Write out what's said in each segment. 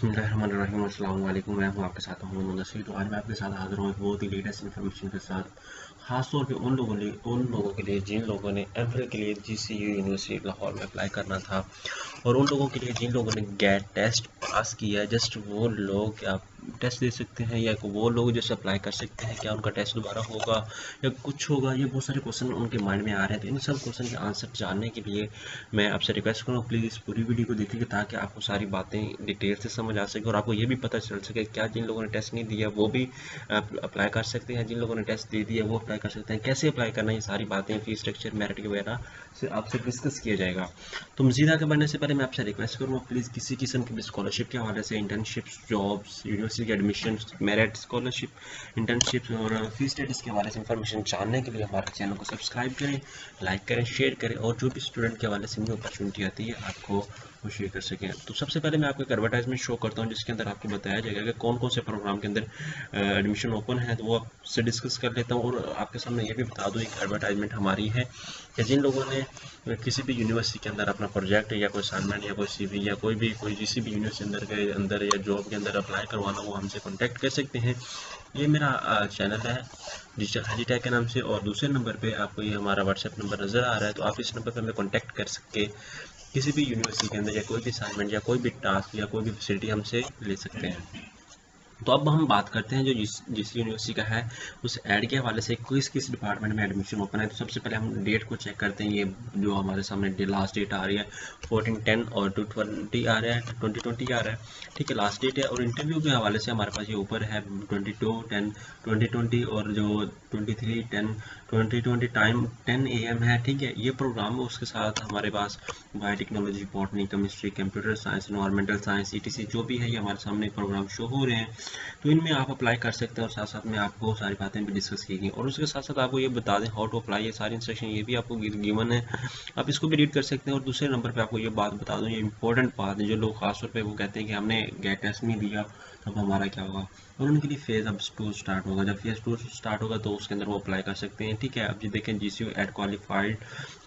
बिस्मिल्लाहिर्रहमानिर्रहीम अस्सलाम वालेकुम। मैं हूं आपके साथ मोहम्मद नसीर। तो आज मैं आपके साथ हाजिर हूं एक बहुत ही लेटेस्ट इन्फॉर्मेशन के साथ, खास तौर पे उन लोगों के लिए जिन लोगों ने एमफिल के लिए जीसीयू यूनिवर्सिटी लाहौर में अप्लाई करना था, और उन लोगों के लिए जिन लोगों ने गेट टेस्ट पास किया है। जस्ट वो लोग क्या टेस्ट दे सकते हैं, या वो लोग जैसे अप्लाई कर सकते हैं, क्या उनका टेस्ट दोबारा होगा या कुछ होगा, ये बहुत सारे क्वेश्चन उनके माइंड में आ रहे हैं। तो इन सब क्वेश्चन के आंसर जानने के लिए मैं आपसे रिक्वेस्ट करूँगा, प्लीज़ इस पूरी वीडियो को देखिए ताकि आपको सारी बातें डिटेल से समझ आ सके और आपको ये भी पता चल सके क्या जिन लोगों ने टेस्ट नहीं दिया वो भी अप्लाई कर सकते हैं, जिन लोगों ने टेस्ट दे दिया वो अप्लाई कर सकते हैं, कैसे अप्लाई करना है, ये सारी बातें फीस स्ट्रक्चर मेरिट वगैरह से आपसे डिस्कस किया जाएगा। तो मज़ीद आगे बढ़ने से पहले मैं आपसे रिक्वेस्ट करूँगा, प्लीज़ किसी किस्म की भी स्कॉलरशिप के हवाले से, इंटर्नशिप्स, जॉब्स, यूनिवर्सिटी के एडमिशन, मेरिट, स्कॉलरशिप, इंटर्नशिप्स और फीस स्टेटस के हवाले से इंफॉर्मेशन जानने के लिए हमारे चैनल को सब्सक्राइब करें, लाइक करें, शेयर करें, और जो भी स्टूडेंट के हवाले से न्यू अपॉर्चुनिटी आती है आपको वो शेयर कर सकें। तो सबसे पहले मैं आपको एक एडवर्टाइजमेंट शो करता हूँ जिसके अंदर आपको बताया जाएगा कि कौन कौन से प्रोग्राम के अंदर एडमिशन ओपन है। तो वो आपसे डिस्कस कर लेता हूँ और आपके सामने ये भी बता दूँ, एक एडवर्टाइजमेंट हमारी है कि जिन लोगों ने किसी भी यूनिवर्सिटी के अंदर अपना प्रोजेक्ट या कोई असाइनमेंट या कोई सीवी या कोई किसी भी यूनिवर्सिटी अंदर या जॉब के अंदर अप्लाई करवाना, वो हमसे कॉन्टैक्ट कर सकते हैं। ये मेरा चैनल है डिजिटल हाजी टैग के नाम से, और दूसरे नंबर पे आपको ये हमारा व्हाट्सएप नंबर नज़र आ रहा है। तो आप इस नंबर पर हमें कॉन्टैक्ट कर सके किसी भी यूनिवर्सिटी के अंदर या कोई भी असाइनमेंट या कोई भी टास्क या कोई भी फैसिलिटी हमसे ले सकते हैं। तो अब हम बात करते हैं जो जिस यूनिवर्सिटी का है उस ऐड के हवाले से किस किस डिपार्टमेंट में एडमिशन ओपन है। तो सबसे पहले हम डेट को चेक करते हैं। ये जो हमारे सामने लास्ट डेट आ रही है 14/10 और 2/20 आ रहा है, 2020 आ रहा है, ठीक है, लास्ट डेट है। और इंटरव्यू के हवाले से हमारे पास ये ऊपर है 22/10/2020 और जो 23/10/2020 टाइम 10 AM है, ठीक है, ये प्रोग्राम है। उसके साथ हमारे पास biotechnology, botany, chemistry, computer science, environmental science, ETC जो भी है ये हमारे सामने प्रोग्राम शो हो रहे हैं। तो इनमें आप अप्लाई कर सकते हैं और साथ साथ में आपको सारी बातें भी डिस्कस की गई, और उसके साथ साथ आपको ये बता दें हाउ टू अप्लाई, ये सारी इंस्ट्रक्शन ये भी आपको गिवन है, आप इसको भी रीड कर सकते हैं। और दूसरे नंबर पे आपको ये बात बता दूं, ये इंपॉर्टेंट बात है, जो लोग खासतौर पे वो कहते हैं कि हमने गेट टेस्ट नहीं दिया तब हमारा क्या होगा, और उनके लिए फेज़ अब 2 स्टार्ट होगा। जब फेज़ 2 स्टार्ट होगा तो उसके अंदर वो अप्लाई कर सकते हैं, ठीक है। अब जी देखें, GCU एड qualified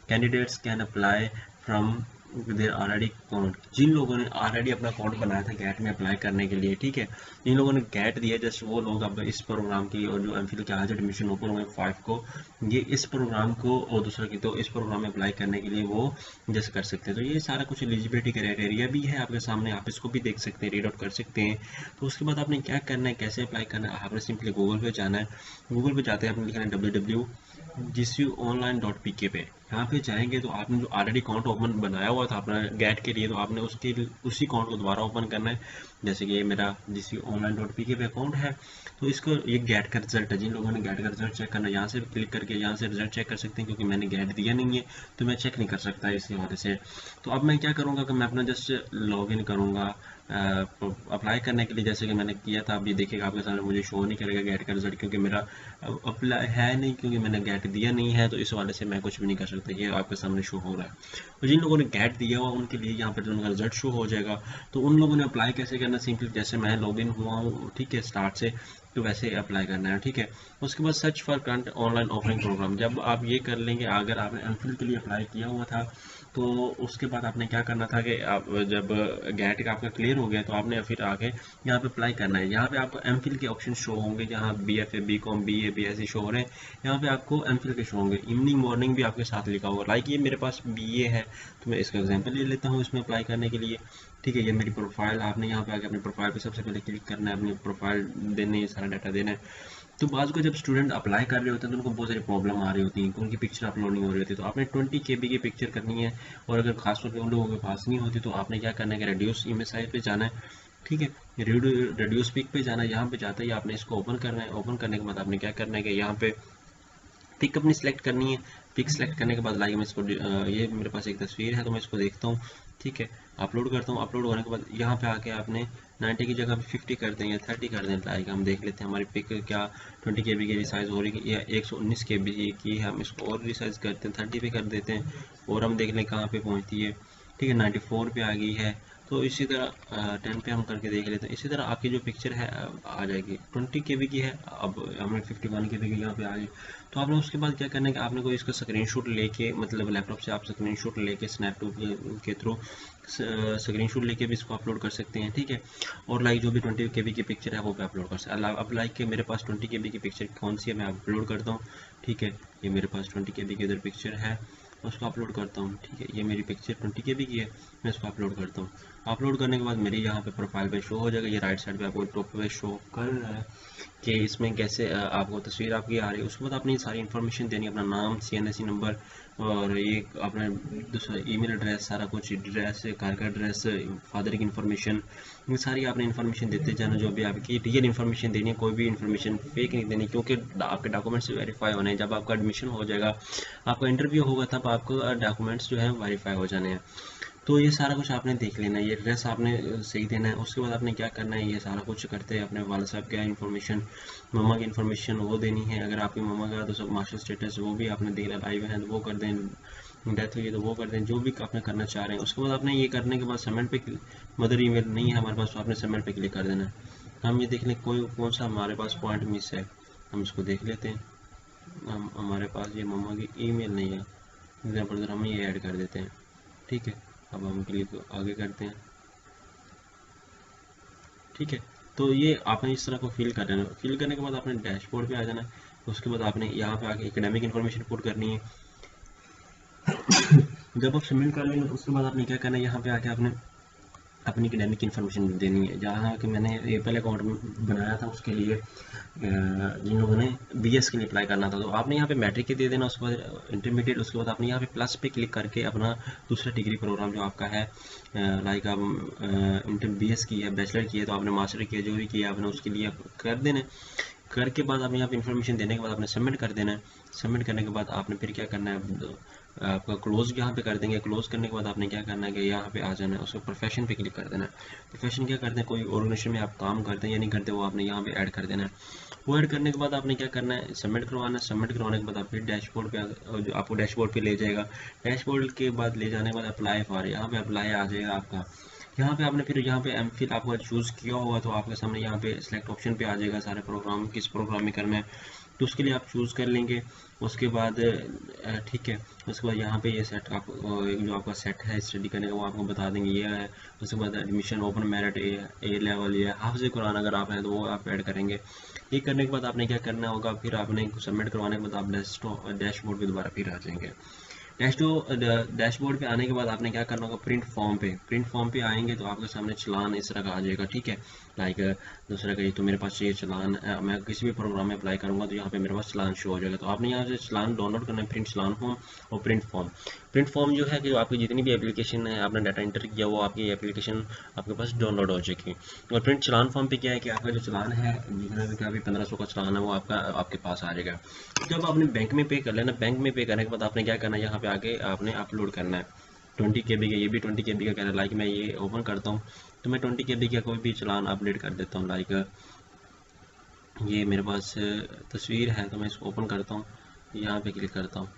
candidates can apply from their already account. जिन लोगों ने ऑलरेडी अपना अकाउंट बनाया था गैट में अप्लाई करने के लिए, ठीक है, जिन लोगों ने गैट दिया, जस्ट वो लोग अब इस प्रोग्राम की, और जो एमफिल के आज एडमिशन ओपन हुए 5 को, ये इस प्रोग्राम को और दूसरा की तो इस प्रोग्राम में अप्लाई करने के लिए वो जैसे कर सकते हैं। तो ये सारा कुछ एलिजिबिलिटी क्राइटेरिया भी है आपके सामने, आप इसको भी देख सकते हैं, रीड आउट कर सकते हैं। तो उसके बाद आपने क्या करना है, कैसे अप्लाई करना है, आपने सिंपली गूगल पे जाना है। गूगल पे जाते हैं आपने लिखना है www.gcuonline.pk पे। यहाँ पे जाएंगे तो आपने जो ऑलरेडी अकाउंट ओपन बनाया हुआ था अपना गैट के लिए, तो आपने उसी अकाउंट को दोबारा ओपन करना है। जैसे कि ये मेरा GCUonline.pk पे अकाउंट है, तो इसको ये गैट का रिजल्ट है। जिन लोगों ने गैट का रिजल्ट चेक करना है, यहाँ से क्लिक करके यहाँ से रिजल्ट चेक कर सकते हैं, क्योंकि मैंने गैट दिया नहीं है तो मैं चेक नहीं कर सकता इसी हवाले से। तो अब मैं क्या करूँगा कि मैं अपना जस्ट लॉग इन करूँगा अप्लाई करने के लिए, जैसे कि मैंने किया था। अभी देखिएगा आपके सामने मुझे शो नहीं करेगा गैट का रिजल्ट, क्योंकि मेरा अप्लाई है नहीं, क्योंकि मैंने गैट दिया नहीं है, तो इस वाले से मैं कुछ भी नहीं कर सकता। ये आपके सामने शो हो रहा है। तो जिन लोगों ने गैट दिया हुआ उनके लिए यहाँ पर उनका रिजल्ट शो हो जाएगा। तो उन लोगों ने अप्लाई कैसे करना, सिंपली जैसे मैं लॉग इन हुआ हूँ, ठीक है, स्टार्ट से, तो वैसे अप्लाई करना है, ठीक है। उसके बाद search for current online offering program, जब आप ये कर लेंगे, अगर आपने एमफिल के लिए अप्लाई किया हुआ था तो उसके बाद आपने क्या करना था कि आप जब गैट का आपका क्लियर हो गया तो आपने फिर आगे यहाँ पे अप्लाई करना है। यहाँ पे आपको एमफिल के ऑप्शन शो होंगे, जहाँ BFA, BCom, BA, BSc show हो रहे हैं, यहाँ पे आपको एमफिल के शो होंगे। इवनिंग मॉर्निंग भी आपके साथ लिखा होगा। लाइक ये मेरे पास BA है, तो मैं इसका एग्जाम्पल ले लेता हूँ इसमें अप्लाई करने के लिए, ठीक है। ये मेरी प्रोफाइल, आपने यहाँ पे आके अपनी प्रोफाइल पे सबसे पहले क्लिक करना है, अपनी प्रोफाइल देनी है, सारा डाटा देना है। तो बाज़ को जब स्टूडेंट अप्लाई कर रहे होते हैं तो उनको बहुत सारी प्रॉब्लम आ रही होती है, उनकी पिक्चर अपलोड नहीं हो रही होती। तो आपने 20 KB की पिक्चर करनी है, और अगर खासतौर पे उन लोगों के पास नहीं होती तो आपने क्या करना है कि रिड्यूस इमेज साइज पे जाना है, ठीक है, रिड्यूस पिक पे जाना है। यहाँ पे जाते ही आपने इसको ओपन करना है। ओपन करने के बाद आपने क्या करना है कि यहाँ पे पिक अपनी सेलेक्ट करनी है। पिक सेलेक्ट करने के बाद लाइक मैं इसको ये मेरे पास एक तस्वीर है तो मैं इसको देखता हूँ, ठीक है, अपलोड करता हूँ। अपलोड होने के बाद यहाँ पे आके आपने 90 की जगह 50 कर दें या 30 कर दें। लाइक हम देख लेते हैं हमारी पिक क्या 20 KB की रिसाइज हो रही है या 119 KB की है। हम इसको और रिसाइज करते हैं, 30 पे कर देते हैं, और हम देख लें कहाँ पे पहुँचती है, ठीक है, 94 पे आ गई है। तो इसी तरह 10 पे हम करके देख लेते हैं। इसी तरह आपकी जो पिक्चर है आ जाएगी 20 KB की है, अब हमें 51 KB की यहाँ पे आ गई। तो आपने उसके बाद क्या करना है कि आपने कोई इसका स्क्रीनशॉट लेके, मतलब लैपटॉप से आप स्क्रीनशॉट लेके स्नैपटूब के थ्रू स्क्रीनशॉट लेके भी इसको अपलोड कर सकते हैं, ठीक है। और लाइक जो भी 20 KB की पिक्चर है वो भी अपलोड कर सकते हैं। अब लाइक के मेरे पास 20 KB की पिक्चर कौन सी है मैं अपलोड करता हूँ, ठीक है। ये मेरे पास 20 KB की इधर पिक्चर है, उसको अपलोड करता हूँ, ठीक है। ये मेरी पिक्चर 20 KB की है, मैं इसको अपलोड करता हूँ। अपलोड करने के बाद मेरी यहाँ पे प्रोफाइल पे शो हो जाएगा, ये राइट साइड पे आपको टॉप पे शो कर रहा है कि इसमें कैसे आपको तस्वीर आपकी आ रही है। उसके बाद आपने सारी इन्फॉर्मेशन देनी है, अपना नाम, CNSE नंबर, और ये अपना दूसरा ईमेल एड्रेस, सारा कुछ एड्रेस, घर का एड्रेस, फादर की इन्फॉर्मेशन, ये सारी आपने इन्फॉर्मेशन देते जाना, जो भी आपकी रियल इन्फॉर्मेशन देनी है, कोई भी इन्फॉर्मेशन फेक नहीं देनी, क्योंकि आपके डॉक्यूमेंट्स वेरीफाई होने हैं। जब आपका एडमिशन हो जाएगा, आपका इंटरव्यू होगा, तब आपको डॉक्यूमेंट्स जो है वेरीफाई हो जाने हैं। तो ये सारा कुछ आपने देख लेना है, ये एड्रेस आपने सही देना है। उसके बाद आपने क्या करना है, ये सारा कुछ करते हैं अपने वाले साहब क्या इन्फॉर्मेशन, मम्मा की इन्फॉर्मेशन वो देनी है। अगर आपकी मम्मा का तो सब मास्टर स्टेटस वो भी आपने देना, लाइव है तो वो कर दें, डेथ हुई है तो वो कर दें, जो भी आपने करना चाह रहे हैं। उसके बाद आपने ये करने के बाद सबमिट पे, मदर ईमेल नहीं है हमारे पास तो आपने सबमिट पे क्लिक कर देना है। हम ये देख लें कोई कौन सा हमारे पास पॉइंट मिस है, हम इसको देख लेते हैं। हम हमारे पास ये मम्मा की ईमेल नहीं है, एग्जाम्पल हम ये ऐड कर देते हैं, ठीक है। अब हम क्लिक आगे करते हैं, ठीक है। तो ये आपने इस तरह को फिल कर देना। फिल करने के बाद आपने डैशबोर्ड पे आ जाना है। उसके बाद आपने यहाँ पे आके एकेडमिक इन्फॉर्मेशन पुट करनी है। जब आप सबमिट कर लेंगे उसके बाद आपने क्या करना है, यहाँ पे आके आपने अपनी एकेडमिक इन्फॉर्मेशन देनी है। जहाँ कि मैंने ये पहले अकाउंट बनाया था उसके लिए, जिन लोगों ने BS के लिए अप्लाई करना था, तो आपने यहाँ पे मैट्रिक के दे देना, उसके बाद इंटरमीडिएट, उसके बाद आपने यहाँ पे प्लस पे क्लिक करके अपना दूसरा डिग्री प्रोग्राम जो आपका है, लाइक आप इंटर BS की है, बैचलर की है, तो आपने मास्टर किया, जो भी किया आपने उसके लिए कर देना है। करके बाद आपने यहाँ पे इन्फॉर्मेशन देने के बाद आपने सबमिट कर देना है। सबमिट करने के बाद आपने फिर क्या करना है, आपका क्लोज यहाँ पे कर देंगे। क्लोज करने के बाद आपने क्या करना है कि यहाँ पे आ जाना है, उसको प्रोफेशन पे क्लिक कर देना है। प्रोफेशन क्या करते हैं, कोई ऑर्गेनाइजेशन में आप काम करते हैं या नहीं करते, वो आपने यहाँ पे ऐड कर देना है। वो ऐड करने के बाद आपने क्या करना है, सबमिट करवाना है। सबमिट करवाने के बाद आप फिर डैशबोर्ड पे जो आपको डैशबोर्ड पे ले जाएगा। डैशबोर्ड के बाद ले जाने के बाद अप्लाई फॉर, यहाँ पे अप्लाई आ जाएगा आपका। यहाँ पे आपने फिर यहाँ पे MPhil आपका चूज़ किया होगा तो आपके सामने यहाँ पे सिलेक्ट ऑप्शन पे आ जाएगा सारे प्रोग्राम, किस प्रोग्राम में करना है, तो उसके लिए आप चूज़ कर लेंगे। उसके बाद ठीक है, उसके बाद यहाँ पे ये सेट आप जो आपका सेट है स्टडी करने का वो आपको बता देंगे ये है। उसके बाद एडमिशन, ओपन मेरिट, ए लेवल, ये हाफिज़ कुरान अगर आप हैं तो वो आप ऐड करेंगे। ये करने के बाद आपने क्या करना होगा, फिर आपने सबमिट करवाने के बाद आप डैशबोर्ड पे दोबारा फिर आ जाएंगे। डैशबोर्ड पे आने के बाद आपने क्या करना होगा, प्रिंट फॉर्म पे आएंगे तो आपके सामने चलान इस तरह का आ जाएगा, ठीक है। लाइक दूसरा का ये तो मेरे पास ये चलान मैं किसी भी प्रोग्राम में अप्लाई करूंगा तो यहाँ पे मेरे पास चलान शो हो जाएगा। तो आपने यहाँ से चलान डाउनलोड करना है, प्रिंट चलान फॉर्म और प्रिंट फॉर्म जो है कि जो आपकी जितनी भी एप्लीकेशन है आपने डाटा एंटर किया वो आपकी एप्लीकेशन आपके पास डाउनलोड हो जाएगी। और प्रिंट चलान फॉर्म पे क्या है कि आपका जो चलान है जितना भी क्या भी 1500 का चलान है वो आपके पास आ जाएगा। जब आपने बैंक में पे कर लेना, बैंक में पे करने के बाद आपने क्या करना है, यहाँ पे आके आपने अपलोड करना है 20 KB का। ये भी 20 KB का कह रहा है, लाइक मैं ये ओपन करता हूँ तो मैं 20 KB का कोई भी चलान अपडेट कर देता हूँ। लाइक ये मेरे पास तस्वीर है तो मैं इसको ओपन करता हूँ, यहाँ पे क्लिक करता हूँ।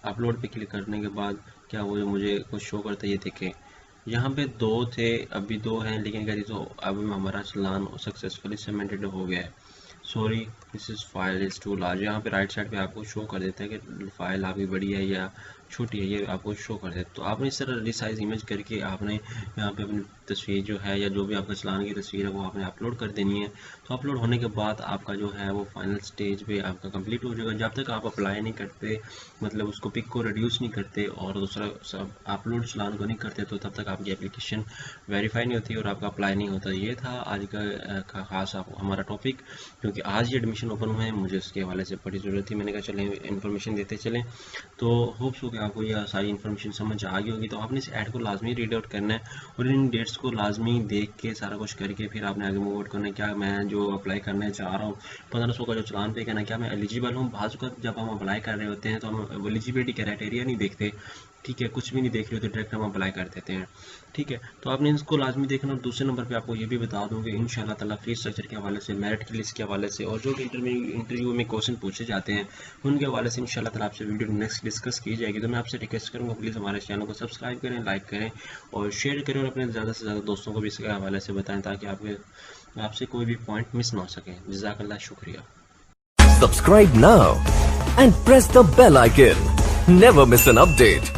अपलोड पे क्लिक करने के बाद क्या वो मुझे कुछ शो करता है, ये देखें यहाँ पे 2 थे, अभी 2 हैं, लेकिन क्या तो अब हमारा चलान सक्सेसफुली सबमिटेड हो गया है। Sorry this is file is too large. यहाँ पे राइट साइड पे आपको शो कर देता है कि फाइल आपकी बड़ी है या छोटी है, ये आपको शो कर देता है। तो आपने इस तरह रिसाइज इमेज करके आपने यहाँ पे अपनी तस्वीर जो है या जो भी आपका चलान की तस्वीर है वो आपने अपलोड कर देनी है। तो अपलोड होने के बाद आपका जो है वो फाइनल स्टेज पे आपका कंप्लीट हो जाएगा। जब तक आप अप्लाई नहीं करते, मतलब उसको पिक को रिड्यूस नहीं करते और दूसरा सब अपलोड चलान को नहीं करते, तो तब तक आपकी एप्लीकेशन वेरीफाई नहीं होती और आपका अप्लाई नहीं होता। ये था आज का खास हमारा टॉपिक, क्योंकि आज ही एडमिशन ओपन हुए हैं, मुझे उसके हवाले से बड़ी ज़रूरत थी, मैंने कहा चलें इन्फॉर्मेशन देते चलें। तो होप्स हो कि आपको यह सारी इन्फॉर्मेशन समझ आ गई होगी। तो आपने इस ऐड को लाजमी रीड आउट करना है और इन डेट्स को लाजमी देख के सारा कुछ करके फिर आपने आगे मूव आउट करना है। क्या मैं जो अप्लाई करने चाह रहा हूँ 1500 का जो चलान पे करना है, क्या मैं एलिजिबल हूँ। बाज़ वक़्त जब हम अप्लाई कर रहे होते हैं तो हम एलिजिबिलिटी क्राइटेरिया नहीं देखते ठीक है, कुछ भी नहीं देख रहे हो तो डायरेक्ट हम अप्लाई कर देते हैं। ठीक है, तो आपने इसको लाजमी देखना। और दूसरे नंबर पे आपको ये भी बता दूं कि इंशाल्लाह ताला फीस स्ट्रक्चर के हवाले से, मेरिट की लिस्ट के हवाले से और जो भी इंटरव्यू में क्वेश्चन पूछे जाते हैं उनके हवाले से इंशाल्लाह ताला आपसे वीडियो नेक्स्ट डिस्कस की जाएगी। तो मैं आपसे रिक्वेस्ट करूँगा प्लीज़ हमारे चैनल को सब्सक्राइब करें, लाइक करें और शेयर करें और अपने ज़्यादा से ज़्यादा दोस्तों को भी इसके हवाले से बताएँ ताकि आपसे कोई भी पॉइंट मिस ना हो सके। जज़ाकल्लाह, शुक्रिया। Subscribe now and press the bell icon. Never miss an update.